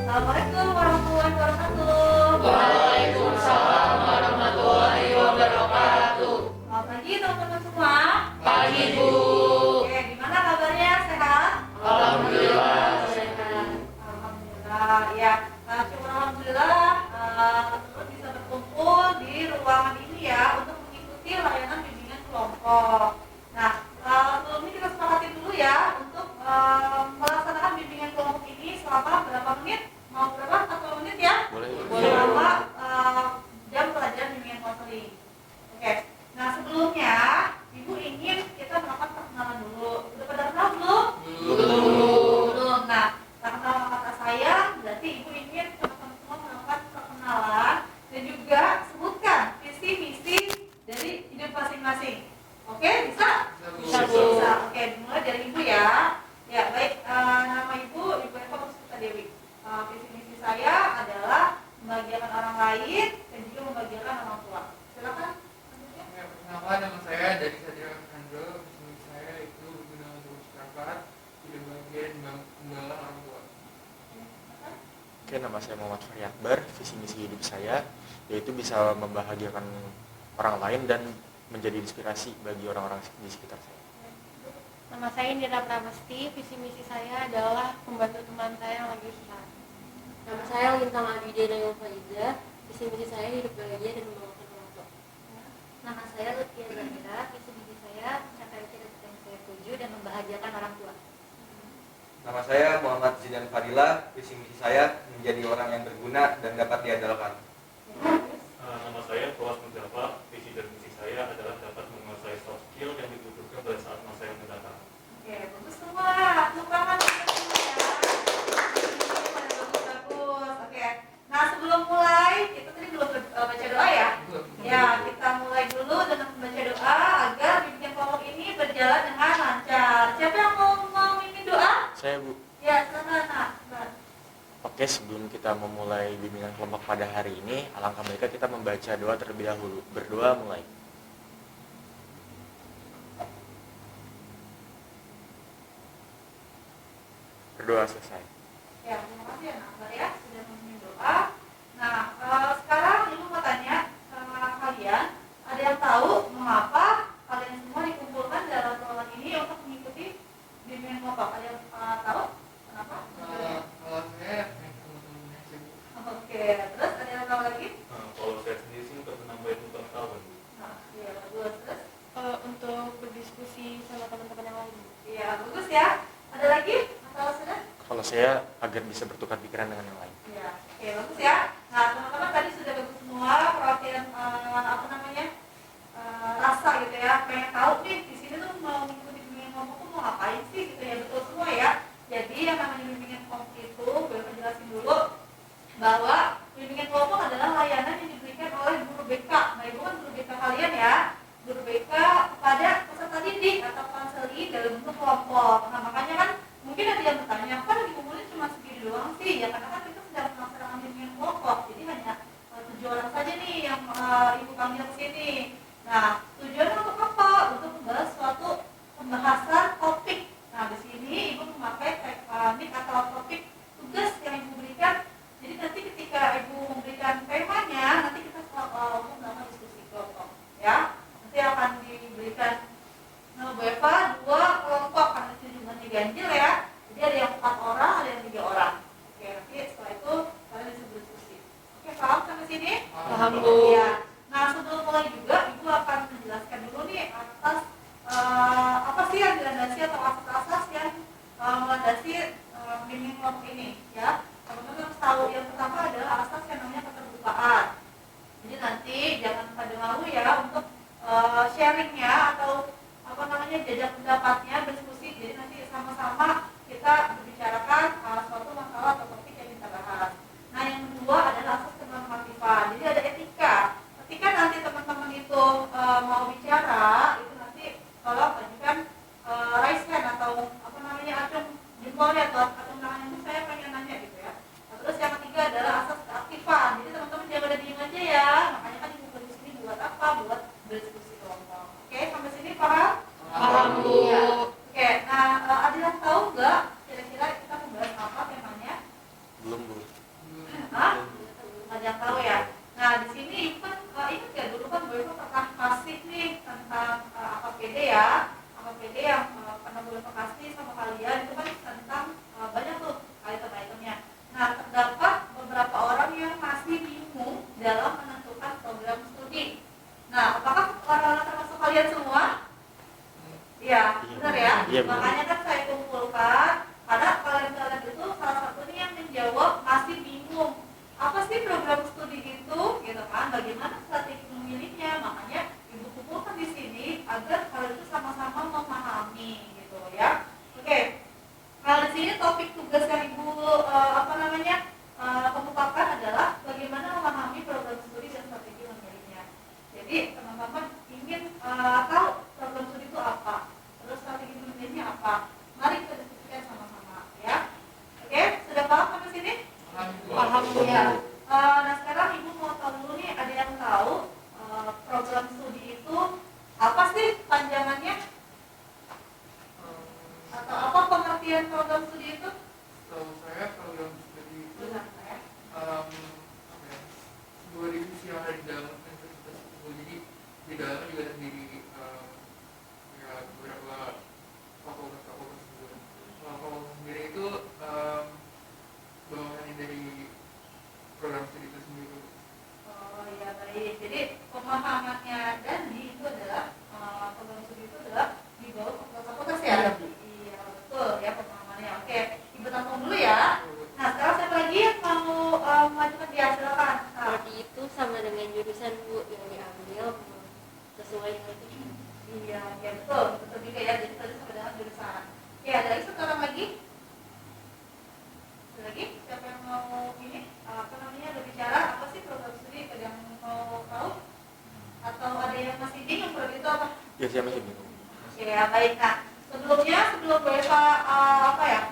Assalamualaikum warahmatullahi wabarakatuh. Waalaikumsalam warahmatullahi wabarakatuh. Selamat pagi teman-teman semua. Pagi Bu. Oke, gimana kabarnya? Sehat? Alhamdulillah. Sehat. Alhamdulillah. Ya, syukur alhamdulillah teman-teman bisa berkumpul di ruangan ini ya untuk mengikuti layanan bimbingan kelompok. Nah, sebelumnya kita sepakati dulu ya untuk melaksanakan bimbingan kelompok ini selama berapa menit? Mau berapa? 1 menit ya? Boleh. Selama jam pelajaran bimbingan konseling. Oke. Nah, sebelumnya Ibu ingin kita melakukan perkenalan dulu. Udah pada kenal belum? Belum. Nah, tak kenal maka kata saya, berarti Ibu ingin teman-teman semua melakukan perkenalan dan juga sebutkan visi misi dari hidup masing-masing. Oke, bisa? Bisa, Bu. Bisa. Oke, dimulai dari Ibu ya. Ya, baik. Nama Ibu Eva Puspa Dewi. Visi misi saya adalah membahagiakan orang lain dan juga membahagiakan orang tua. Silakan. Perkenalkan, nama saya dari Sadira Alexandro. Visi saya itu berguna untuk masyarakat, tidak bagian membela orang tua. Oke, nama saya Muhammad Fahri Akbar. Visi misi hidup saya yaitu bisa membahagiakan orang lain dan menjadi inspirasi bagi orang-orang di sekitar saya. Nama saya Indira Pramesti, visi misi saya adalah membantu teman saya yang lagi susah. Nama saya Lintang Abidena Yulfaiza, visi misi saya hidup bahagia dan membangun orang tua. Nama saya Lutfia Zahira, visi misi saya mencapai cita-cita yang saya tuju dan membahagiakan orang tua. Nama saya Muhammad Zidan Fadila, visi misi saya menjadi orang yang berguna dan dapat diandalkan. Nama saya Fawaz Mujaba, visi dan misi saya adalah dapat menguasai soft skill yang dibutuhkan pada saat masa yang mendatang. Oke, bagus semua. Tepuk tangan untuk semua ya. Bagus. Oke. Nah, sebelum mulai, kita tadi belum baca doa ya? Ya, kita mulai dulu dengan membaca doa agar bimbingan kelompok ini berjalan dengan lancar. Siapa yang mau memimpin doa? Saya, Bu. Ya, silakan. Nah, Oke, sebelum kita memulai bimbingan kelompok pada hari ini, alangkah baiknya kita membaca doa terlebih dahulu. Berdoa mulai. Berdoa selesai. ya, terima kasih ya, Nak ya, sudah memimpin doa. Nah, sekarang Ibu mau tanya sama kalian, ada yang tahu mengapa kalian semua dikumpulkan dalam ruangan ini untuk mengikuti bimbingan kelompok? Ada yang tahu kenapa? Kalau saya teman-temannya sih, Bu. Oke, terus ada yang tahu lagi? Kalau saya sendiri sih untuk menambah itu pengetahuan. Nah, iya bagus. Terus? Untuk berdiskusi sama teman-teman yang lain. Iya bagus ya. Ada lagi? Atau sudah? Kalau saya agar bisa bertukar pikiran dengan yang lain. Iya. Oke bagus ya. Nah teman-teman tadi sudah bagus semua perhatian apa namanya rasa gitu ya. Pengen tahu nih di sini tuh mau mengikuti bimbingan kelompok tuh mau ngapain sih gitu ya, betul semua ya. Jadi yang namanya bimbingan kelompok itu, gue akan jelasin dulu bahwa bimbingan kelompok adalah layanan yang diberikan oleh guru BK. Nah ibu kan guru BK kalian ya, guru BK kepada peserta didik atau konseli dalam bentuk kelompok. Nah makanya kan mungkin ada yang bertanya, kok dikumpulin cuma segini doang sih? Ya karena kan kita sedang melaksanakan bimbingan kelompok, jadi hanya 7 orang saja nih yang ibu panggil ke sini. Nah tujuannya untuk apa? Untuk membahas suatu pembahasan topik. Nah di sini ibu memakai teknik atau topik tugas yang ibu berikan. Jadi nanti ketika ibu memberikan temanya, nanti kita umum melakukan diskusi kelompok, ya. Nanti akan diberikan Bu Eva 2 kelompok karena di sini jumlahnya ganjil ya. Jadi ada yang 4 orang, ada yang 3 orang. Oke, nanti setelah itu kalian bisa berdiskusi. Oke, paham sampai sini? Paham, Bu. Ya. Nah, sebelum mulai juga ibu akan menjelaskan dulu nih atas apa sih yang dilandasi atau asas-asas yang melandasi bimbingan kelompok ini, ya. Teman-teman harus tahu yang pertama adalah asas yang namanya keterbukaan. Jadi nanti jangan pada malu ya untuk sharingnya atau apa namanya jajak pendapatnya, berdiskusi. Jadi nanti sama-sama kita berbicarakan suatu masalah atau topik yang kita bahas. Nah yang kedua adalah asas kenormatifan. Jadi ada etika. Ketika nanti teman-teman itu mau bicara, itu nanti tolong ajukan raise hand atau apa namanya acung jempolnya atau acung tangannya itu saya pengen nanya gitu ya. Nah, terus yang ketiga adalah asas keaktifan. Jadi teman-teman jangan pada diem aja ya. Makanya kan ibu di sini buat apa? Buat berdiskusi kelompok. Oke, sampai sini paham? Paham, Bu. Iya. Oke, nah ada yang tahu nggak kira-kira kita membahas Ya. Nah sekarang ibu mau tahu dulu nih, ada yang tahu program studi itu apa sih panjangannya? Atau apa pengertian program studi itu? Setahu saya program studi itu Benar ya? apa ya, sebuah divisi yang ada di dalam universitas itu. Jadi di dalamnya juga terdiri ya beberapa fakultas juga. Kalau fakultas sendiri itu bawahannya dari program studi itu sendiri. Oh ya baik. Jadi pemahamannya Dandi itu adalah program studi itu adalah di bawah fakultas ya? Iya betul ya pemahamannya. Oke, ibu tampung dulu ya. Nah sekarang siapa lagi yang mau mengajukan dia? Silakan. Seperti itu sama dengan jurusan Bu yang diambil sesuai dengan itu. Iya, ya betul, betul juga ya. Jadi tadi sampai dengan jurusan. Ya, dari sekarang lagi. Ada lagi? Siapa yang mau ini? Apa namanya? Berbicara apa sih program studi? Ada yang mau tahu? Atau ada yang masih bingung program itu apa? Ya, saya masih bingung. Ya, baik. Nah, sebelum Bu Eva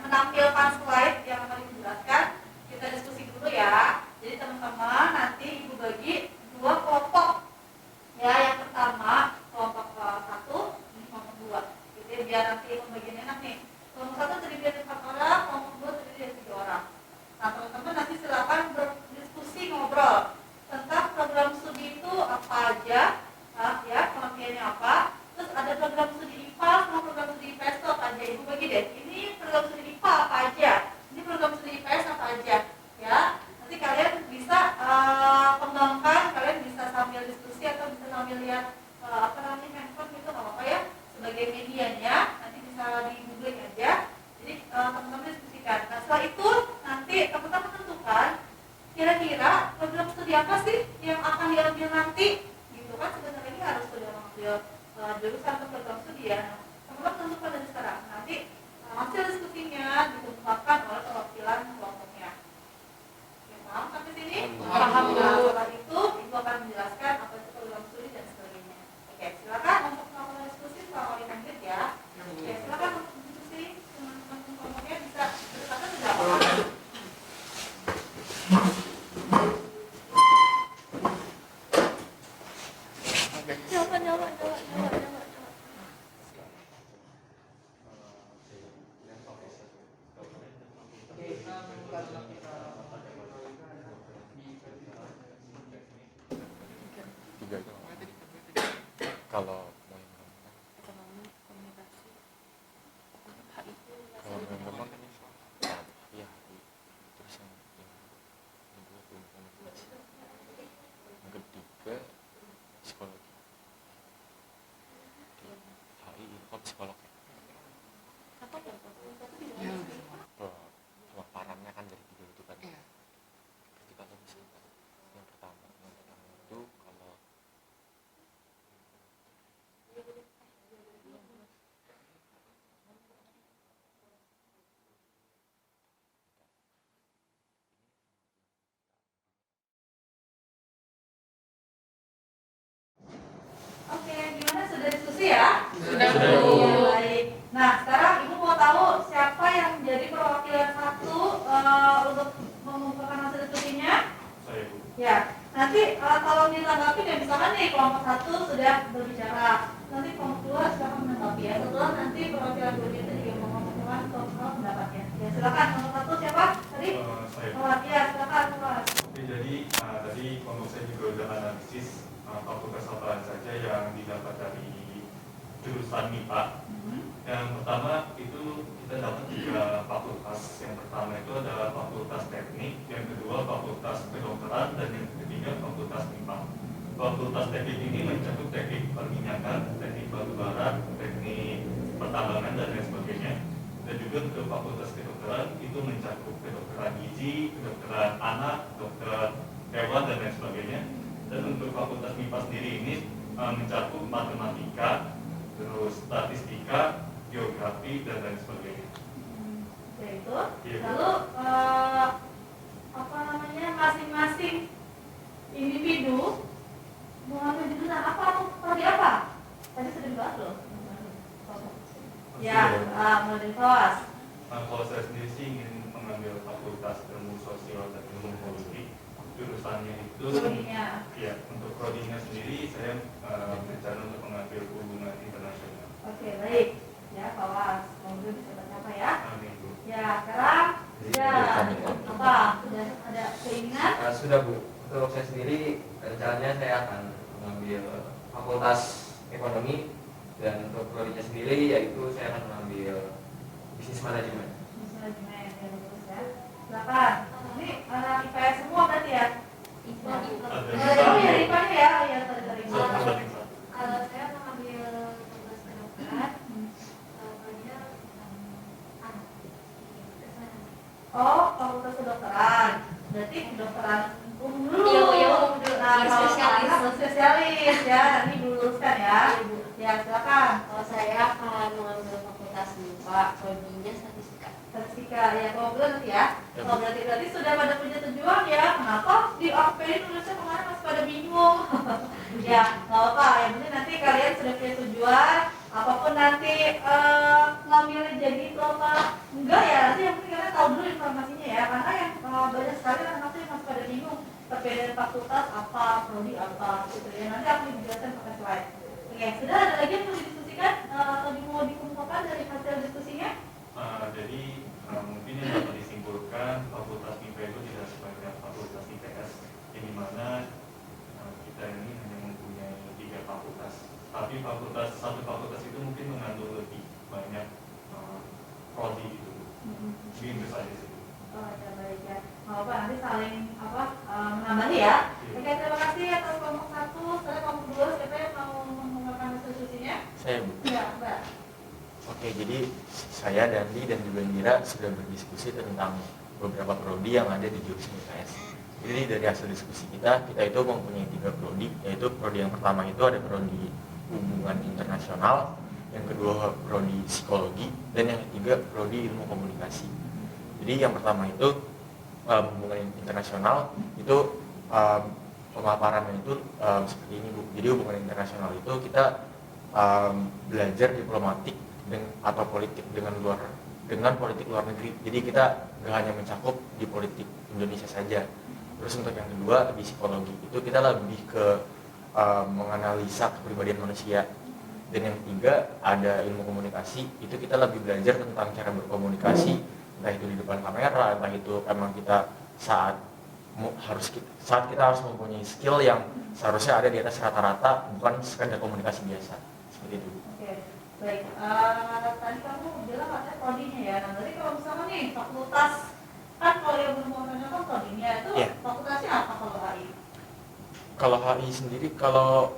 menampilkan slide yang akan dijelaskan, kita diskusi dulu ya. Jadi teman-teman nanti ibu bagi dua kelompok. Ya, yang pertama kelompok 1, ini kelompok 2. Jadi biar nanti pembagian enak nih. Kelompok 1 terdiri dari 4 orang, kelompok 2 terdiri dari 3 orang. Nah, teman-teman nanti silakan berdiskusi ngobrol tentang program studi itu apa aja, ya pengertiannya apa. Terus ada program studi IPA sama program studi IPS itu apa aja. Ibu bagi deh. Ini program studi IPA apa aja. Ini program studi IPS apa aja. Ya. Nanti kalian bisa kembangkan, kalian bisa sambil diskusi atau bisa sambil lihat handphone gitu nggak apa-apa ya. Sebagai medianya nanti bisa di googling aja. Jadi teman-teman diskusikan. Nah setelah itu nanti teman-teman tentukan kira-kira program studi apa sih yang akan diambil nanti. Gitu kan sebentar lagi harus sudah mengambil jurusan atau program studi ya. Teman-teman tentukan dari sekarang. Nanti hasil diskusinya ditentukan oleh perwakilan kelompoknya. Oke, paham sampai sini? Paham, Bu. Nah, setelah itu ibu akan menjelaskan apa itu program studi dan sebagainya. Oke, silakan untuk melakukan diskusi selama 5 menit ya. Oke, silakan untuk diskusi teman-teman kelompoknya bisa berdasarkan sudah apa? Jawab. Tiga itu kalau mau yang gampang. Ekonomi, komunikasi, HI. Kalau mau yang gampang kan ya terus yang kedua tuh komunikasi, yang ketiga psikologi, HI info psikolog ya. Atau apa? Pemaparannya kan dari tiga itu kan. Jadi kalau misalkan yang pertama itu kalau Oke, gimana sudah diskusi ya? Sudah. Iya, baik. Nah, sekarang ibu mau tahu siapa yang menjadi perwakilan satu untuk mengumpulkan hasil diskusinya? Saya Bu. Ya, nanti tolong ditanggapi dan misalkan nih kelompok 1 sudah berbicara, nanti kelompok 2 silakan menanggapi ya. Setelah nanti perwakilan 2 itu juga mau mengumpulkan pendapatnya. Ya, silakan kelompok 1 siapa? Tadi? Saya Bu. Oh, iya, silakan Mas. Oke, jadi tadi kelompok saya juga udah analisis fakultas apa saja yang didapat dari jurusan MIPA. Yang pertama itu kita dapat 3 fakultas. Yang pertama itu adalah fakultas teknik, yang kedua fakultas kedokteran, dan yang ketiga fakultas MIPA. Fakultas teknik ini mencakup teknik perminyakan, teknik batubara, teknik pertambangan, dan lain sebagainya. Dan juga untuk fakultas kedokteran itu mencakup kedokteran gizi, kedokteran anak, dokter hewan, dan lain sebagainya. Dan untuk fakultas MIPA sendiri ini mencakup matematika, terus statistika, geografi, dan lain sebagainya. Ya itu. Iya. Lalu masing-masing individu mengambil jurusan apa atau seperti apa? Tadi sudah dibahas loh. Ya, mulai dari kelas. Kalau saya sendiri sih ingin mengambil fakultas ilmu sosial dan ilmu politik. jurusannya itu Prodinya. ya untuk prodinya sendiri saya berencana untuk mengambil hubungan internasional. Oke, baik. Ya, kelas. Semoga bisa tercapai ya. Amin Bu. Ya, sekarang sudah apa? Sudah ada keinginan? Sudah Bu. Untuk saya sendiri rencananya saya akan mengambil fakultas ekonomi, dan untuk prodinya sendiri yaitu saya akan mengambil bisnis manajemen. Misalnya ya, bagus ya. Silakan. Ini anak IPS semua berarti ya? Oh ya, IPA-nya ya. Oh ya, sorry. Kalau saya mengambil tugas kedokteran, prodinya Oh, fakultas kedokteran. Berarti kedokteran umum dulu. Iya, umum dulu. Nah, kalau Spesialis. sekarang spesialis ya, nanti diluruskan ya. Ya, silakan. Kalau saya akan mengambil fakultas MIPA, prodinya statistika. Statistika ya, kalau belum nanti ya. Oh, berarti sudah pada punya tujuan ya. Kenapa di APN nulisnya kemarin masih pada bingung? Ya, nggak apa-apa. Yang penting nanti kalian sudah punya tujuan. Apapun nanti ngambilnya jadi itu apa enggak ya, nanti yang penting kalian tahu dulu informasinya ya. Karena yang banyak sekali anak-anak yang masih pada bingung perbedaan fakultas apa, prodi apa gitu ya. Nanti aku dijelaskan pakai slide. Oke, sudah ada lagi yang mau didiskusikan atau mau dikumpulkan dari hasil diskusinya? Jadi mungkin yang dapat disimpulkan fakultas MIPA itu tidak sebanyak fakultas IPS, yang dimana kita ini hanya mempunyai 3 fakultas. Tapi satu fakultas itu mungkin mengandung lebih banyak prodi gitu. Jadi itu saja sih. Oh ya, baik ya. Nggak apa, nanti saling menambah ya. Oke, terima kasih atas kelompok 1. Sekarang kelompok 2, siapa yang mau menggunakan hasil diskusinya? Saya Bu. Ya, Mbak. Oke, jadi saya, Dandi, dan juga Indira sudah berdiskusi tentang beberapa prodi yang ada di jurusan IPS. Jadi dari hasil diskusi kita itu mempunyai 3 prodi, yaitu prodi yang pertama itu ada prodi hubungan internasional, yang kedua prodi psikologi, dan yang ketiga prodi ilmu komunikasi. Jadi yang pertama itu hubungan internasional itu pemaparannya itu seperti ini Bu. Jadi hubungan internasional itu kita belajar diplomatik atau politik dengan politik luar negeri. Jadi kita nggak hanya mencakup di politik Indonesia saja. Terus untuk yang kedua di psikologi itu kita lebih ke menganalisa kepribadian manusia. Dan yang ketiga ada ilmu komunikasi, itu kita lebih belajar tentang cara berkomunikasi, entah itu di depan kamera, entah itu emang kita saat kita harus mempunyai skill yang seharusnya ada di atas rata-rata, bukan sekedar komunikasi biasa. Seperti itu. Oke, baik. Tadi kamu bilang katanya prodinya ya. Nah, berarti kalau misalnya nih fakultas, kan kalau yang berhubungan dengan prodinya itu fakultasnya apa kalau HI? Kalau HI sendiri, kalau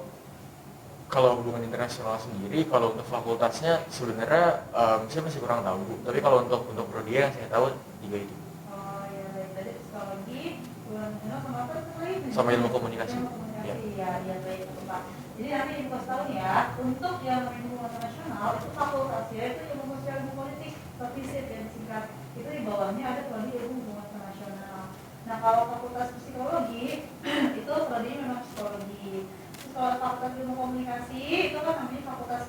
hubungan internasional sendiri, kalau untuk fakultasnya sebenarnya saya masih kurang tahu Bu. Tapi kalau untuk prodi yang saya tahu 3 itu. Oh ya, baik. Tadi psikologi, hubungan internasional sama apa itu lagi? Sama ilmu komunikasi. Ilmu komunikasi, ya baik Pak. Jadi nanti info tahu ya, untuk yang hubungan internasional itu fakultasnya itu ilmu sosial ilmu politik, FISIP yang singkat. Itu di bawahnya ada prodi ilmu hubungan internasional. Nah, kalau fakultas psikologi itu prodinya memang psikologi. Kalau fakultas ilmu komunikasi itu kan namanya fakultas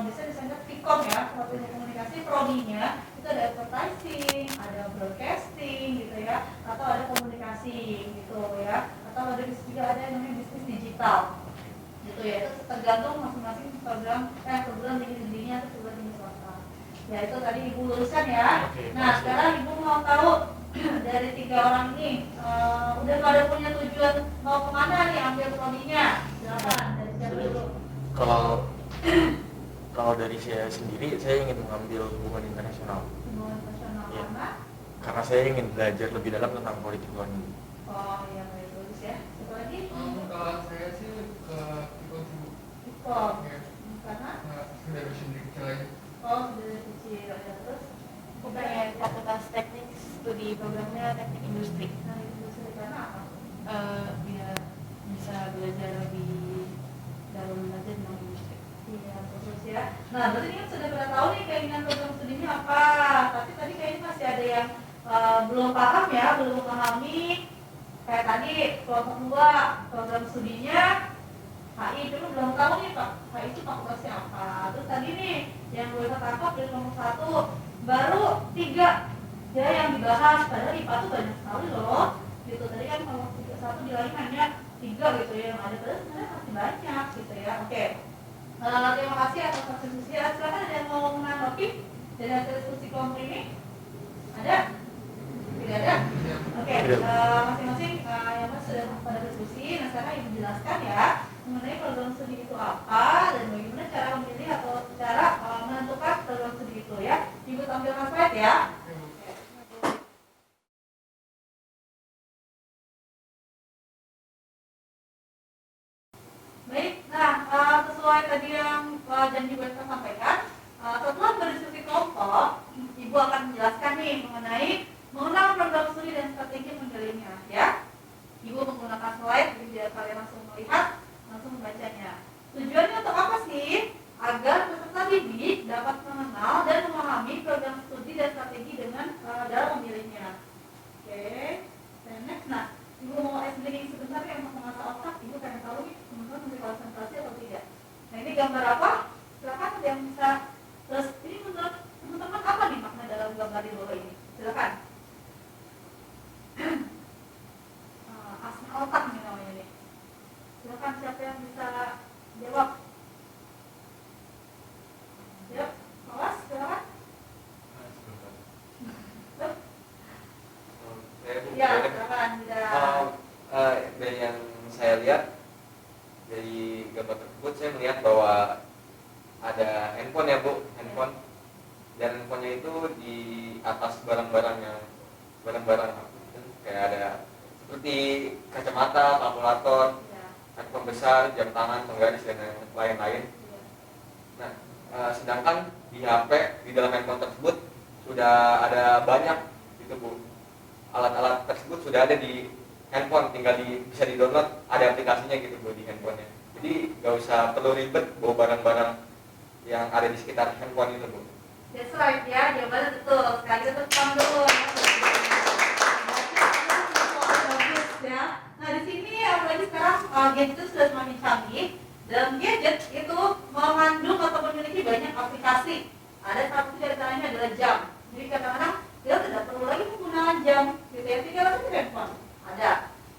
biasanya disebut Vkom ya, fakultas ilmu komunikasi, prodinya itu ada advertising, ada broadcasting gitu ya, atau ada komunikasi gitu ya, atau ada juga ada yang namanya bisnis digital gitu ya. Itu tergantung masing-masing program tinggi-tingginya atau program tinggi swasta. Ya itu tadi Ibu luruskan ya. Nah sekarang Ibu mau tahu dari 3 orang ini udah pada punya tujuan mau kemana nih ambil prodinya? Silakan dari siapa dulu? Kalau dari saya sendiri, saya ingin mengambil hubungan internasional. Hubungan internasional Ya. Karena saya ingin belajar lebih dalam tentang politik luar negeri. oh iya baik, bagus ya. Siapa lagi? Kalau saya sih ke Ibu. Vkom. Ya, Karena sudah bisa dari kecil aja. oh sudah dari kecil ya. Terus Aku pengen fakultas teknik, studi programnya teknik industri. nah itu karena apa? Biar bisa belajar lebih dalam lagi tentang industri. Iya, bagus ya. Nah, berarti ini kan sudah pada tahu nih keinginan program studinya apa. Tapi tadi kayaknya masih ada yang belum paham ya, belum memahami. Kayak tadi kelompok 2 program studinya HI, cuma belum tahu nih Pak, HI itu fakultasnya apa. Terus tadi nih yang boleh tertangkap dari kelompok 1 baru 3 ya yang dibahas. Padahal IPA tuh banyak sekali loh. gitu. Tadi kan kalau satu di lain hanya 3 gitu ya, yang ada terus sebenarnya masih banyak gitu ya. Oke. Terima kasih atas kontribusi. Silakan ada yang mau menanggapi dari hasil diskusi kelompok ini? Ada? Tidak ada? Oke, masing-masing yang sudah pada diskusi. Nah sekarang ibu jelaskan ya mengenai program studi itu apa dan bagaimana cara memilih atau cara menentukan program studi itu ya. Ibu tampilkan slide ya. Baik, nah sesuai tadi yang janji Bu Eka sampaikan, setelah berdiskusi kelompok, Ibu akan menjelaskan nih mengenai mengenal program studi dan strategi menjalininya ya. Ibu menggunakan slide biar kalian langsung melihat, langsung membacanya. Tujuannya untuk apa sih? Agar peserta didik dapat mengenal dan memahami program studi dan strategi dengan dalam memilihnya. Oke, next. Nah, Ibu mau explaining sebentar ya untuk mengasah otak. Ibu pengen tahu nih teman-teman masih konsentrasi atau tidak. Nah ini gambar apa? Silakan ada yang bisa. Terus ini menurut teman-teman apa nih makna dalam gambar di bawah ini? Silakan. Asma otak nih namanya nih. Silakan siapa yang bisa jawab? Yuk, awas, silakan. Ya, silakan. Dari yang saya lihat dari gambar tersebut, saya melihat bahwa ada handphone ya Bu, handphone, dan handphonenya itu di atas barang-barang kayak ada seperti kacamata, kalkulator, handphone besar, jam tangan, penggaris dan lain-lain. Nah, sedangkan di HP di dalam handphone tersebut sudah ada banyak gitu Bu. Alat-alat tersebut sudah ada di handphone, tinggal bisa di-download, ada aplikasinya gitu Bu di handphonenya. Jadi nggak usah perlu ribet bawa barang-barang yang ada di sekitar handphone itu Bu. That's right ya, jawabannya betul. Sekali itu tepang dulu. Bagus ya. Nah di sini apalagi sekarang gadget itu sudah semakin canggih. Dalam gadget itu mengandung atau memiliki banyak aplikasi. Ada satu di antaranya adalah jam. Jadi kadang-kadang dia tidak perlu lagi menggunakan jam, gitu ya. Tinggal aja di handphone. Ada.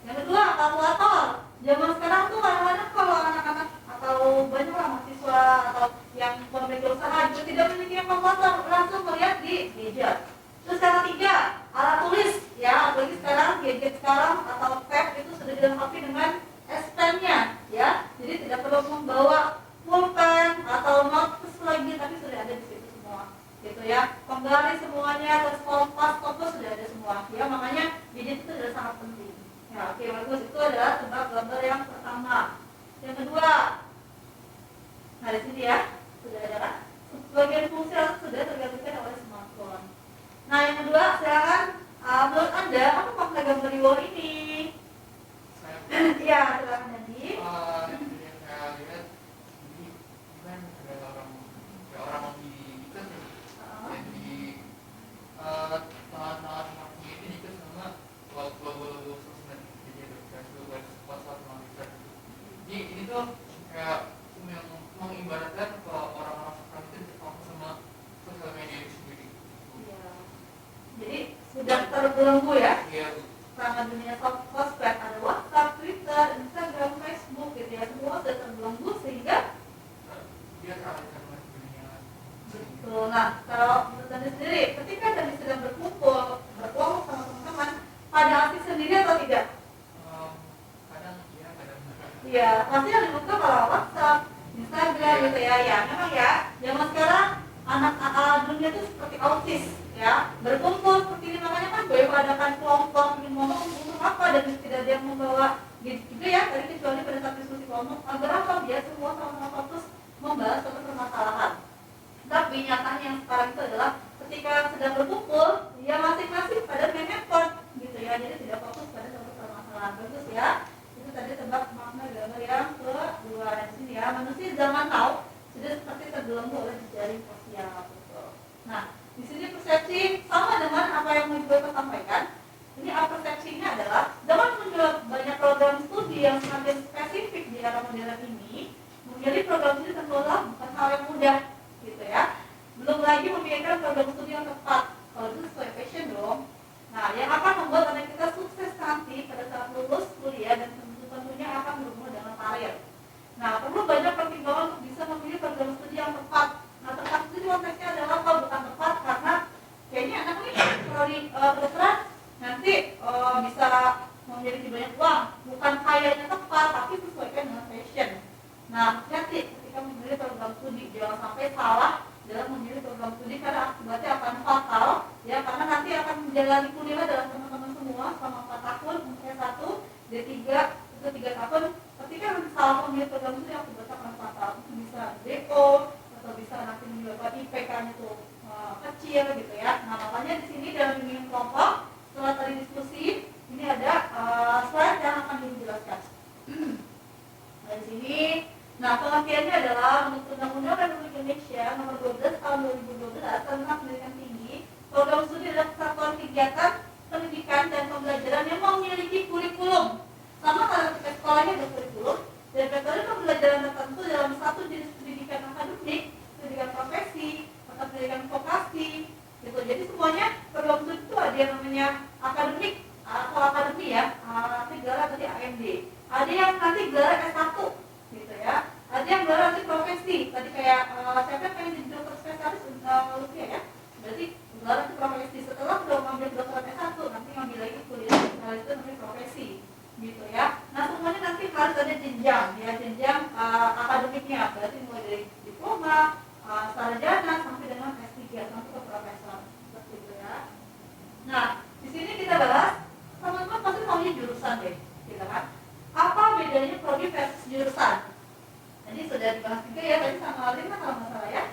Yang kedua, kalkulator. Zaman sekarang tuh kadang-kadang kalau anak-anak atau banyak lah mahasiswa atau yang memiliki usaha juga tidak memiliki kalkulator, langsung melihat di gadget. Terus yang ketiga, alat tulis ya, apalagi sekarang gadget sekarang atau tab itu sudah dilengkapi dengan S Pen-nya ya. Jadi tidak perlu membawa pulpen atau notes lagi, tapi sudah ada di situ semua. Gitu ya. Penggaris semuanya, terus kompas, topos sudah ada semua. Ya, makanya gadget itu adalah sangat penting. Ya, oke, bagus. Itu adalah tebak gambar yang pertama. Yang kedua, nah di sini ya sudah ada kan? Sebagian fungsi sudah tergantikan oleh smartphone. Nah yang kedua, silakan. Menurut Anda apa makna gambar di bawah ini? Iya, silakan Nadi. Yang saya lihat ini kan ada orang di Dikas ya. Jadi tangan ini Dikas sama logo sosmed. Jadi ada Facebook, WhatsApp, Twitter. Jadi ini tuh kayak yang mengibaratkan kalau orang-orang sekarang itu terfokus sama sosial media itu sendiri. Iya. Jadi sudah terbelenggu ya? Iya. Sama dunia sosmed, ada WhatsApp, Twitter, Instagram, Facebook gitu ya, semua sudah terbelenggu sehingga Dia teralihkan oleh dunia. betul. Nah kalau menurut Anda sendiri, ketika tadi sedang berkumpul berkelompok sama teman-teman, pada aktif sendiri atau tidak? Kadang iya, kadang enggak. Iya, pasti yang dibuka kalau WhatsApp, Instagram gitu ya. Ya memang ya, zaman sekarang anak dunia itu seperti autis ya, berkumpul seperti ini, makanya kan boleh adakan kelompok ingin ngomong apa dan tidak ada yang membawa gitu juga ya, tadi kecuali pada saat diskusi kelompok agar apa biar semua sama-sama fokus membahas suatu permasalahan. Tapi nyatanya yang sekarang itu adalah ketika sedang berkumpul ya masing-masing pada main handphone gitu ya, jadi tidak fokus pada suatu permasalahan. Bagus ya, itu tadi tebak makna gambar yang kedua. Dan sini ya, manusia zaman now sudah seperti terbelenggu oleh jejaring sosial gitu. Nah di sini persepsi sama dengan apa yang mau Ibu sampaikan. Ini persepsinya adalah dengan muncul banyak program studi yang semakin spesifik di era modern ini, menjadi program studi tergolong bukan hal yang mudah, gitu ya. Belum lagi memikirkan program studi yang tepat, kalau itu sesuai passion dong. Nah, yang akan membuat anak kita sukses nanti bisa memiliki banyak uang, bukan kayanya tepat, tapi sesuaikan dengan passion. Nah, hati ketika memilih program studi, jangan sampai salah dalam memilih program studi karena akibatnya akan fatal, ya, karena nanti akan menjalani kuliah dalam teman-teman semua selama 4 tahun, mungkin 1, D3, itu 3 tahun. Ketika nanti salah memilih program studi, akibatnya akan fatal. Itu bisa DO atau bisa nanti menyebabkan IPK-nya itu kecil gitu ya. Nah, makanya di sini dalam bimbingan kelompok setelah tadi diskusi, ini ada slide yang akan dijelaskan. Nah, di sini, nah pengertiannya adalah menurut Undang-Undang Republik Indonesia Nomor 12 Tahun 2012 tentang Pendidikan Tinggi, program studi adalah kesatuan kegiatan pendidikan dan pembelajaran yang memiliki kurikulum. Sama kalau ketika sekolahnya ada kurikulum dan metode pembelajaran tertentu dalam satu jenis pendidikan akademik, pendidikan profesi, atau pendidikan vokasi, gitu. Jadi semuanya program studi itu ada yang namanya akademik atau akademi ya, nanti gelar tadi AMD. Ada yang nanti gelar S1, gitu ya. Ada yang gelar nanti profesi. Tadi kayak saya kan pengen jadi dokter spesialis Lucia ya. Berarti gelar nanti profesi. Setelah sudah mengambil dokter S1, nanti ngambil lagi kuliah spesialis itu namanya profesi, gitu ya. Nah semuanya nanti harus ada jenjang, ya jenjang akademiknya. Berarti mulai dari diploma, sarjana sampai dengan S3 sampai ke profesor, seperti itu ya. Nah di sini kita bahas, teman-teman pasti maunya jurusan deh, gitu kan? Apa bedanya prodi versus jurusan? Jadi sudah dibahas juga ya tadi sama Lina kalau nggak salah ya.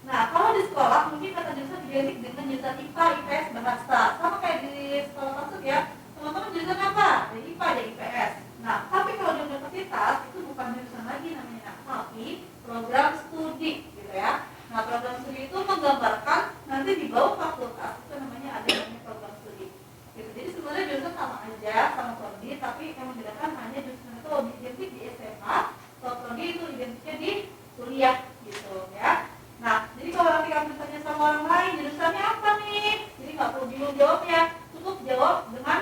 Nah kalau di sekolah mungkin kata jurusan identik dengan jurusan IPA, IPS, bahasa, sama kayak di sekolah masuk ya. Teman-teman jurusan apa? Ada IPA, ada IPS. Nah tapi kalau di universitas itu bukan jurusan lagi namanya, tapi program studi, gitu ya. Nah program studi itu menggambarkan nanti di bawah fakultas itu namanya ada namanya program studi. Gitu. Jadi sebenarnya jurusan sama aja, sama prodi, tapi yang membedakan hanya jurusan itu lebih identik di SMA, kalau prodi itu identiknya di kuliah, gitu ya. Nah jadi kalau nanti kamu bertanya sama orang lain jurusannya apa nih, jadi nggak perlu bingung jawabnya, cukup jawab dengan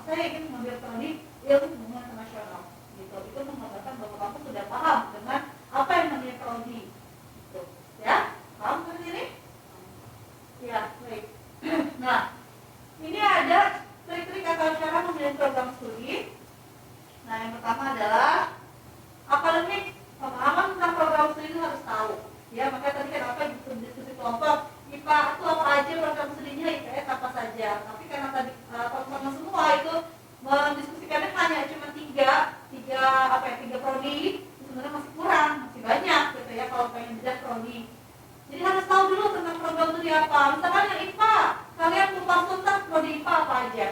saya ingin mengambil prodi ilmu hubungan internasional, gitu. Itu menggambarkan bahwa kamu sudah paham dengan apa yang namanya prodi, gitu. Ya, paham kan ini? Ya, baik. Nah, ini ada trik-trik atau cara memilih program studi. Nah, yang pertama adalah akademik. Pemahaman tentang program studi itu harus tahu. Ya, makanya tadi kenapa diskusi kelompok IPA itu apa aja program studinya, IPS apa saja. Tapi karena tadi teman-teman semua itu mendiskusikannya hanya cuma tiga prodi, sebenarnya masih kurang, masih banyak gitu ya kalau pengen belajar prodi. Jadi harus tahu dulu tentang program studi apa. Misalkan yang IPA, kalian kupas tuntas prodi IPA apa aja.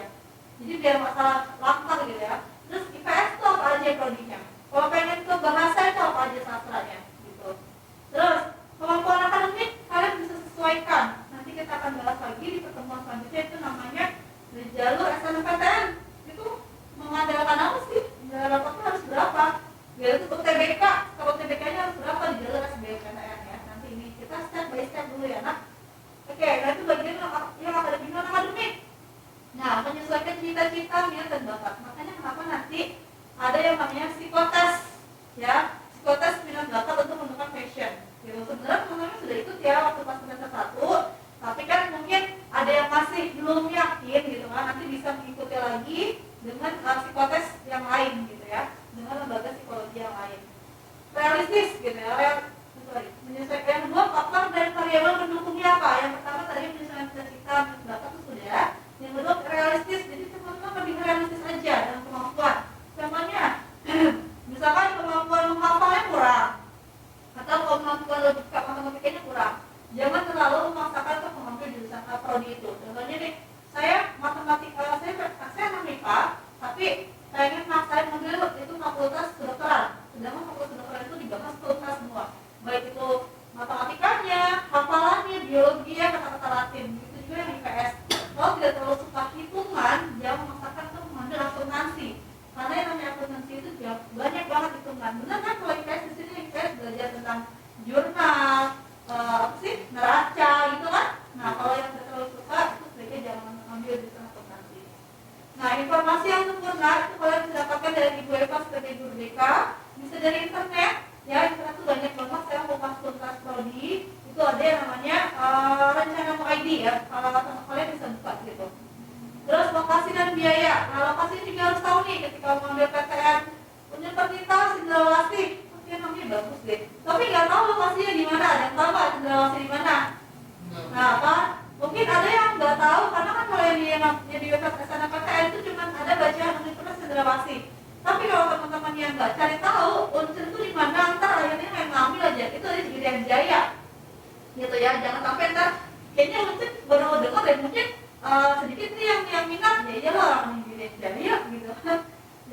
Jadi biar masalah langkah gitu ya. Terus IPS itu apa aja prodinya. Kalau pengen ke bahasa itu apa aja sastranya gitu. Terus kemampuan akademik kalian bisa sesuaikan. Nanti kita akan bahas lagi di pertemuan selanjutnya, itu namanya di jalur SNMPTN. Itu mengandalkan apa sih? Rapotnya harus berapa? Biar itu untuk TBK, kalau TBK-nya harus berapa di jalur SBMPTN ya. Nanti ini kita step by step dulu ya nak. Oke, nah itu bagian yang akademik. Nah, menyesuaikan cita-cita, minat dan bakat. Makanya kenapa nanti ada yang namanya psikotes, ya, psikotes minat bakat untuk menentukan passion. Gitu. Sebenarnya teman-teman sudah ikut ya waktu pas semester 1, tapi kan mungkin ada yang masih belum yakin gitu kan, nanti bisa mengikuti lagi dengan psikotes yang lain gitu ya, dengan lembaga psikologi yang lain. Realistis gitu ya, menyesuaikan. Yang kedua, faktor dan variabel pendukungnya apa? Yang pertama tadi menyesuaikan cita-cita, minat bakat itu sudah. Yang kedua realistis, jadi teman-teman lebih realistis aja dalam kemampuan. Contohnya, misalkan kemampuan menghafalnya kurang, atau kemampuan logika matematikanya kurang, jangan terlalu memaksakan untuk mengambil jurusan prodi itu. Contohnya nih, saya matematika, saya MIPA, tapi pengen saya mengambil itu fakultas kedokteran, sedangkan fakultas kedokteran itu dibahas tuntas semua, baik itu matematikanya, hafalannya, biologinya, kata-kata Latin, itu juga yang IPS. Kalau tidak terlalu suka hitungan, jangan memaksakan untuk mengambil akuntansi, karena yang namanya akuntansi itu banyak banget hitungan. Benar kan kalau IPS di sini IPS belajar tentang jurnal, neraca gitu kan. Nah kalau yang tidak terlalu suka itu sebaiknya jangan ambil jurusan akuntansi. Nah informasi yang sempurna itu kalian bisa dapatkan dari Ibu Eva sebagai guru BK, bisa dari internet. Ya internet itu banyak banget. Saya mau pas tuntas prodi itu ada yang namanya rencana ID ya. Kalau kalian bisa buka gitu. Terus lokasi dan biaya. Nah, lokasi juga harus tahu nih ketika mau ambil PTN Universitas Cendrawasih, pasti namanya bagus deh. Tapi nggak tahu lokasinya di mana. Ada yang tahu nggak Cendrawasih di mana? Nah, apa? Mungkin ada yang nggak tahu karena kan kalau yang di website SNMPTN itu cuma ada bacaan Universitas Cendrawasih. Tapi kalau teman-teman yang nggak cari tahu Unsur itu di mana, ntar akhirnya main ngambil aja. Itu ada di Irian Jaya, gitu ya. Jangan sampai ntar kayaknya Unsur baru dengar dan mungkin sedikit nih yang minat, ya iyalah orang di Irian Jaya gitu.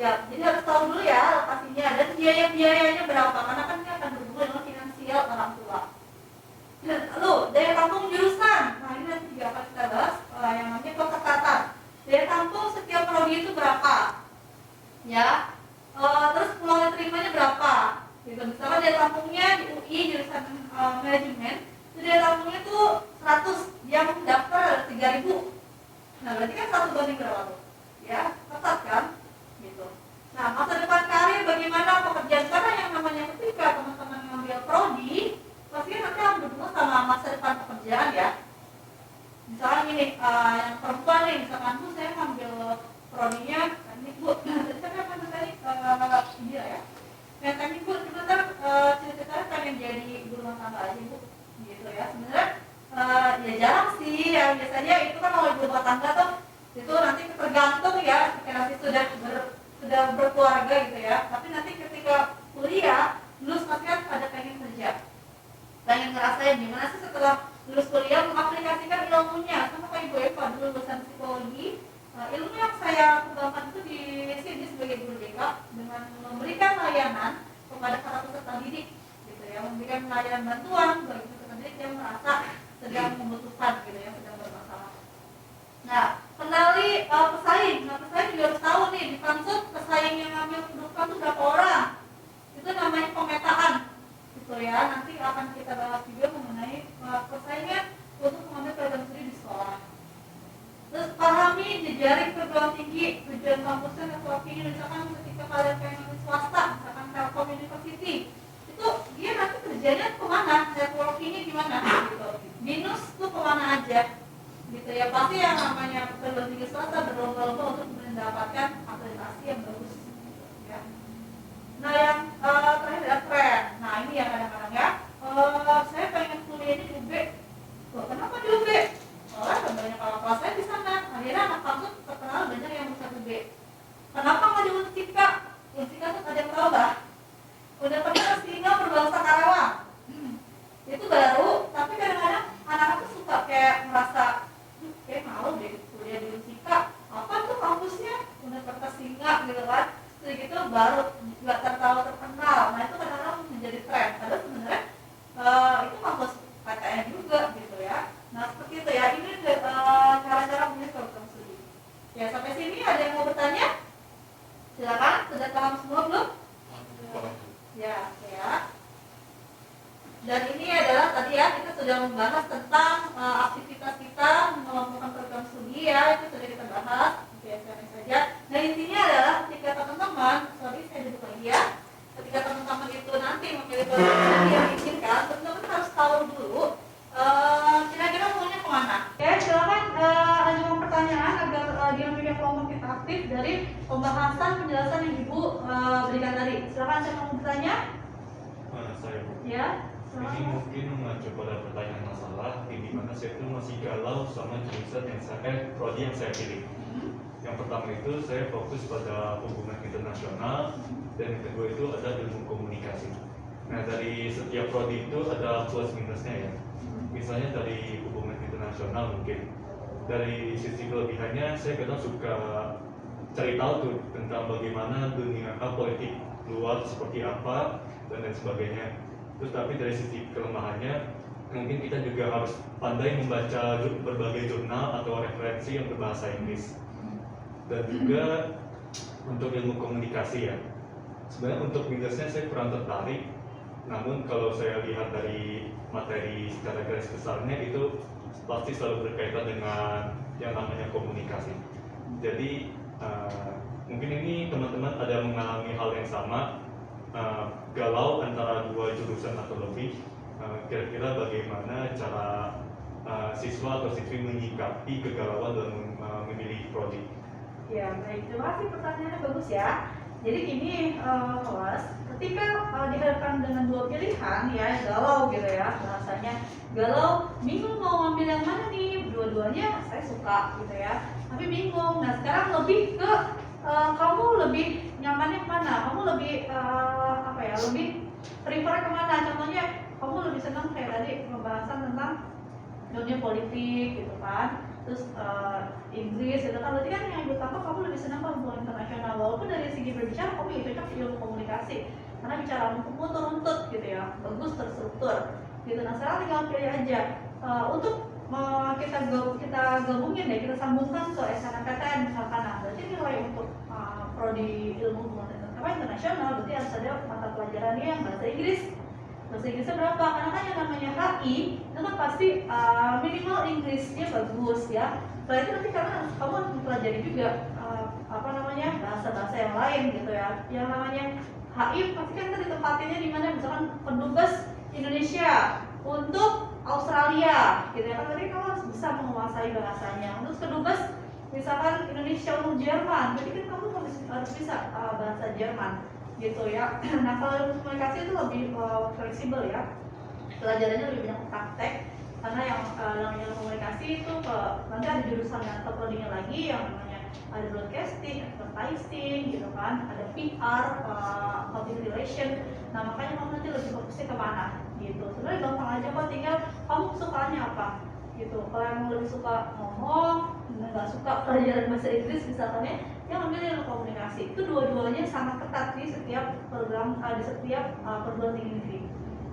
Ya, jadi harus tahu dulu ya lokasinya dan biayanya berapa karena kan ini akan berhubungan dengan finansial orang tua. Lalu daya tampung jurusan, nah ini nanti juga akan kita bahas yang namanya pekerjaan. Daya tampung setiap prodi itu berapa? Ya, terus peluang diterimanya berapa? Gitu. Misalnya daya tampungnya di UI jurusan manajemen, itu daya tampungnya tuh 100, yang daftar ada 3.000. Nah berarti kan 1 banding berapa tuh? Ya, ketat kan? Gitu. Nah masa depan karir bagaimana pekerjaan, karena yang namanya ketika teman-teman ngambil prodi pasti nanti akan berhubungan sama masa depan pekerjaan ya. Misalnya ini yang perempuan nih, misalkan Bu saya ngambil prodinya teknik Bu, saya akan tadi ini ya. Yang teknik Bu sebentar cita-citanya pengen jadi ibu rumah tangga aja Bu, gitu ya. Sebenarnya ya jarang sih, ya biasanya itu kan kalau ibu rumah tangga tuh itu nanti tergantung ya, ketika nanti sudah berkeluarga gitu ya. Tapi nanti ketika kuliah lulus pasti kan ada pengen kerja, pengen ngerasain gimana sih setelah lulus kuliah mengaplikasikan ilmunya. Sama kayak Ibu Eva dulu lulusan psikologi, ilmu yang saya kembangkan itu di sini sebagai guru BK dengan memberikan layanan kepada para peserta didik, gitu ya, memberikan layanan bantuan bagi peserta didik yang merasa sedang membutuhkan, gitu ya, sedang bermasalah. Nah, kendali pesaing. Nah, pesaing juga harus tahu nih di Pansut pesaing yang ngambil kedudukan itu berapa orang. Itu namanya pemetaan. Gitu ya, nanti akan kita bahas juga mengenai persaingan untuk mengambil program studi di sekolah. Terus pahami jejaring perguruan tinggi, tujuan kampusnya, networking. Misalkan ketika kalian pengen ambil swasta, misalkan Telkom University, itu dia nanti kerjanya kemana, networkingnya gimana gitu. Binus tuh kemana aja, gitu ya. Pasti yang namanya perguruan tinggi swasta berlomba-lomba untuk mendapatkan akreditasi yang bagus, ya. Nah yang terakhir adalah tren. Nah ini yang kadang-kadang ya, saya pengen kuliah di UB. Loh, kenapa di UB? Soalnya banyak kakak kelas saya di sana. Akhirnya anak kampus terkenal banyak yang bisa UB. Kenapa nggak di Unsika? Unsika tuh ada yang tahu nggak? Udah pernah ke Singa berbangsa Karawang. Itu baru, tapi kadang-kadang anak-anak tuh suka kayak merasa kayak malu deh kuliah di Unsika. Apa tuh kampusnya? Universitas Singa gitu kan. Terus gitu baru nggak terkenal. Nah itu kadang-kadang menjadi tren. Padahal sebenarnya itu kampus PTN juga gitu ya. Nah seperti itu ya. Ini cara-cara memilih program studi. Ya sampai sini ada yang mau bertanya? Silakan. Sudah paham semua belum? Ya, ya. Dan ini adalah tadi ya kita sudah membahas tentang aktivitas kita melakukan program studi ya, itu sudah kita bahas biasanya saja. Nah intinya adalah ketika teman-teman, sorry saya duduk lagi ya, ketika teman-teman itu nanti memilih program studi yang diinginkan, teman-teman harus tahu dulu kira-kira maunya kemana. Oke, silakan ajukan pertanyaan agar dinamika kelompok kita aktif dari pembahasan penjelasan yang Ibu berikan tadi. Silakan saya mau bertanya. Saya Ya. ini mungkin mengacu pada pertanyaan masalah di mana saya itu masih galau sama jurusan yang prodi yang saya pilih. Yang pertama itu saya fokus pada hubungan internasional dan yang kedua itu ada ilmu komunikasi. Nah dari setiap prodi itu ada plus minusnya ya. Misalnya dari hubungan internasional mungkin dari sisi kelebihannya saya kadang suka cari tahu tuh tentang bagaimana dunia politik luar seperti apa dan lain sebagainya. Terus tapi dari sisi kelemahannya mungkin kita juga harus pandai membaca berbagai jurnal atau referensi yang berbahasa Inggris. Dan juga untuk ilmu komunikasi ya. Sebenarnya untuk minusnya saya kurang tertarik. Namun kalau saya lihat dari materi secara garis besarnya itu pasti selalu berkaitan dengan yang namanya komunikasi. Jadi mungkin ini teman-teman ada mengalami hal yang sama. Galau antara dua jurusan atau lebih, kira-kira bagaimana cara siswa atau siswi menyikapi kegalauan dalam memilih prodi. Ya, baik. Terima kasih pertanyaannya bagus ya. Jadi gini, kelas, ketika dihadapkan dengan dua pilihan ya, galau gitu ya, bahasanya galau, bingung mau ngambil yang mana nih, dua-duanya saya suka gitu ya, tapi bingung. Nah sekarang lebih ke kamu lebih nyamannya kemana, kamu lebih lebih prefer kemana, contohnya kamu lebih senang kayak tadi pembahasan tentang dunia politik gitu kan, terus Inggris gitu kan, berarti kan yang utama kamu lebih senang hubungan internasional, walaupun dari segi berbicara kamu lebih cocok di ilmu komunikasi karena bicara kamu runtut gitu ya, bagus terstruktur gitu. Nah sekarang tinggal pilih aja untuk kita gabungin deh, kita sambungkan ke SNMPTN misalkan. Nah berarti nilai untuk prodi ilmu hubungan internasional berarti harus ada mata pelajarannya yang bahasa Inggris. Bahasa Inggrisnya berapa? Karena kan yang namanya HI itu kan pasti minimal Inggrisnya bagus ya. Selain itu nanti karena kamu harus mempelajari juga bahasa-bahasa yang lain gitu ya. Yang namanya HI pasti kan ditempatinnya di mana, misalkan pendubes Indonesia untuk Australia gitu ya kan, berarti kamu harus bisa menguasai bahasanya. Untuk kedubes misalkan Indonesia untuk Jerman, jadi kan kamu harus bisa bahasa Jerman gitu ya. Nah kalau ilmu komunikasi itu lebih fleksibel ya, pelajarannya lebih banyak praktek, karena yang namanya ilmu komunikasi itu nanti ada jurusan atau prodinya lagi yang namanya ada broadcasting, advertising gitu kan, ada PR, public relation. Nah makanya kamu nanti lebih fokusnya kemana gitu. Sebenarnya gampang aja kok, tinggal kamu sukanya apa gitu. Kalau yang lebih suka ngomong, nggak suka pelajaran bahasa Inggris misalkan ya, yang ambil ilmu komunikasi. Itu dua-duanya sangat ketat di setiap program, di setiap perguruan tinggi negeri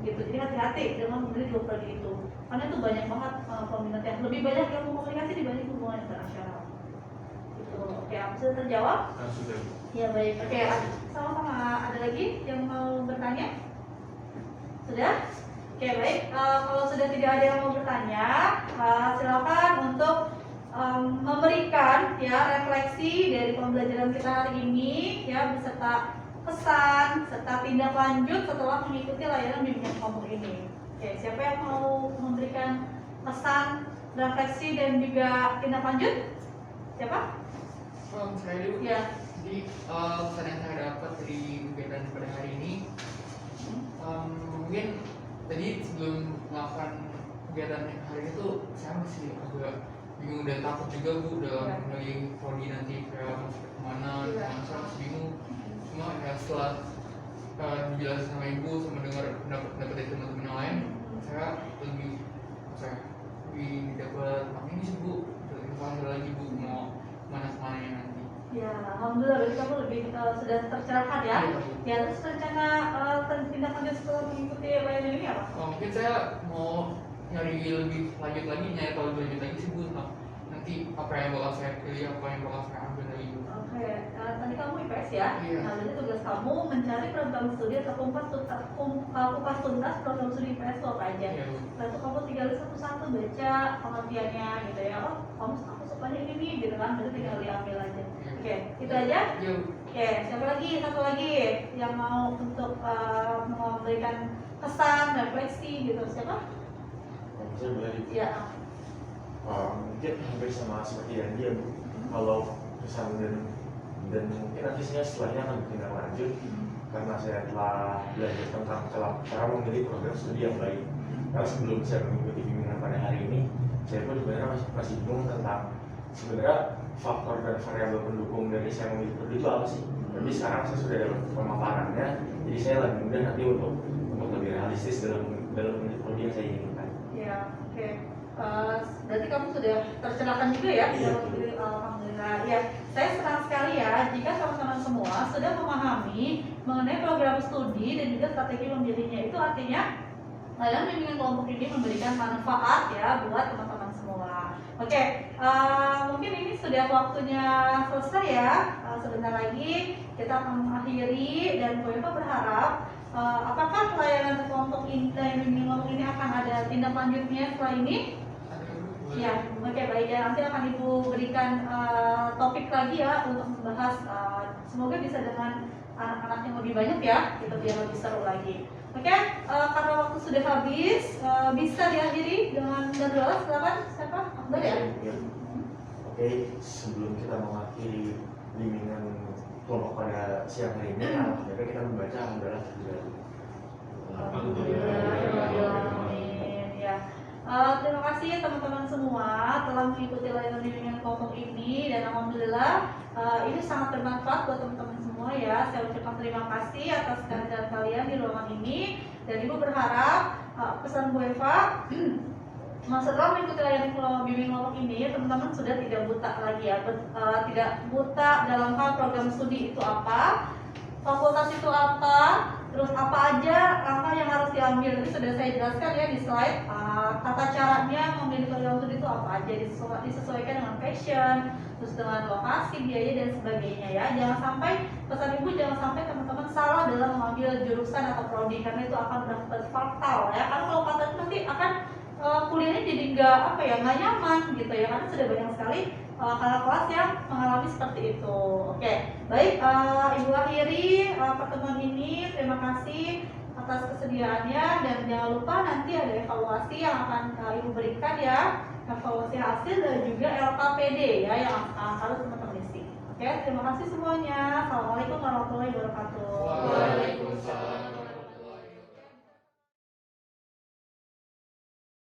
gitu. Jadi hati-hati dengan memilih dua prodi itu, karena itu banyak banget peminatnya, lebih banyak ilmu komunikasi dibanding hubungan internasional gitu. Oke, sudah terjawab? Sudah. Ya baik. Oke, sama-sama. Ada lagi yang mau bertanya? Sudah? Oke baik. Kalau sudah tidak ada yang mau bertanya, silakan untuk memberikan ya refleksi dari pembelajaran kita hari ini ya, beserta pesan serta tindak lanjut setelah mengikuti layanan bimbingan kelompok ini. Oke, siapa yang mau memberikan pesan, refleksi dan juga tindak lanjut? Siapa? Saya dulu. Ya. Jadi pesan yang saya dapat dari kegiatan pada hari ini, mungkin tadi sebelum melakukan kegiatan hari itu saya masih agak bingung dan takut juga Bu dalam memilih prodi nanti kayak masuk kemana, saya masih bingung. Cuma ya setelah dijelasin sama Ibu sama dengar pendapat dari teman-teman yang lain, saya lebih dapat ini sih Bu, informasi lagi Bu mau mana yang nanti. Ya, alhamdulillah berarti kamu lebih sudah tercerahkan ya. Ya, terus rencana tindak lanjut setelah mengikuti layanan ini apa? Mungkin saya mau nyari lebih lanjut lagi, nyari tahu lebih lanjut lagi sih Bu, nanti apa yang bakal saya pilih, apa yang bakal saya ambil lagi Bu. Oke, tadi kamu IPS ya. Iya. Nah, jadi tugas kamu mencari program studi atau kupas tuntas program studi IPS itu apa aja. Iya, Bu. Setelah itu kamu tinggal satu-satu baca pengertiannya gitu ya. Oh, kamu sukanya ini nih gitu kan, berarti tinggal diambil aja. Oke, itu aja. Iya. Oke, siapa lagi? Satu lagi yang mau untuk memberikan kesan, refleksi gitu. Siapa? Saya boleh Ya. mungkin hampir sama seperti yang dia Bu. Kalau pesan dan mungkin nanti saya setelahnya akan bertindak lanjut karena saya telah belajar tentang cara memilih program studi yang baik. Karena sebelum saya mengikuti bimbingan pada hari ini, saya pun sebenarnya masih bingung tentang sebenarnya faktor dan variabel pendukung dari saya memilih prodi itu apa sih. Tapi sekarang saya sudah dapat pemaparannya, jadi saya lebih mudah nanti untuk lebih realistis dalam memilih prodi yang saya inginkan. Ya, oke. Berarti kamu sudah tercerahkan juga ya? Iya. Alhamdulillah. Ya, saya senang sekali ya jika teman-teman semua sudah memahami mengenai program studi dan juga strategi memilihnya. Itu artinya layanan bimbingan kelompok ini memberikan manfaat ya buat teman-teman semua. Oke, mungkin ini sudah waktunya selesai ya. Sebentar lagi kita akan mengakhiri dan Koyoka berharap apakah layanan kelompok ini, bimbingan kelompok ini akan ada tindak lanjutnya setelah ini? Ya, oke baik ya. Nanti akan Ibu berikan topik lagi ya untuk membahas. Semoga bisa dengan anak-anak yang lebih banyak ya, kita biar lebih seru lagi. Oke, karena waktu sudah habis, bisa diakhiri dengan doa. Silakan, siapa? Akbar ya? Oke, sebelum kita mengakhiri bimbingan kelompok pada siang hari ini, alhamdulillah kita membaca alhamdulillah terjadi. Amin. Ya. Terima kasih teman-teman semua telah mengikuti layanan bimbingan kelompok ini, dan alhamdulillah ini sangat bermanfaat buat teman-teman semua ya. Saya ucapkan terima kasih atas kehadiran kalian di ruangan ini, dan Ibu berharap pesan Bu Eva setelah mengikuti layanan bimbingan kelompok ini, teman-teman sudah tidak buta lagi ya, tidak buta dalam hal program studi itu apa, fakultas itu apa, terus apa aja langkah yang harus diambil. Tadi sudah saya jelaskan ya di slide, tata caranya memilih program studi itu apa aja, disesuaikan dengan passion, terus dengan lokasi, biaya dan sebagainya ya. Jangan sampai, pesan Ibu jangan sampai teman-teman salah dalam mengambil jurusan atau prodi, karena itu akan berakibat fatal ya. Karena kalau fatal itu nanti akan kuliahnya jadi nggak nyaman gitu ya, karena sudah banyak sekali kakak kelas yang mengalami seperti itu. Oke, baik, Ibu akhiri pertemuan ini. Terima kasih atas kesediaannya, dan jangan lupa nanti ada evaluasi yang akan Ibu berikan ya, evaluasi hasil dan juga LKPD ya yang harus teman-teman isi. Oke, terima kasih semuanya. Assalamualaikum warahmatullahi wabarakatuh. Waalaikumsalam.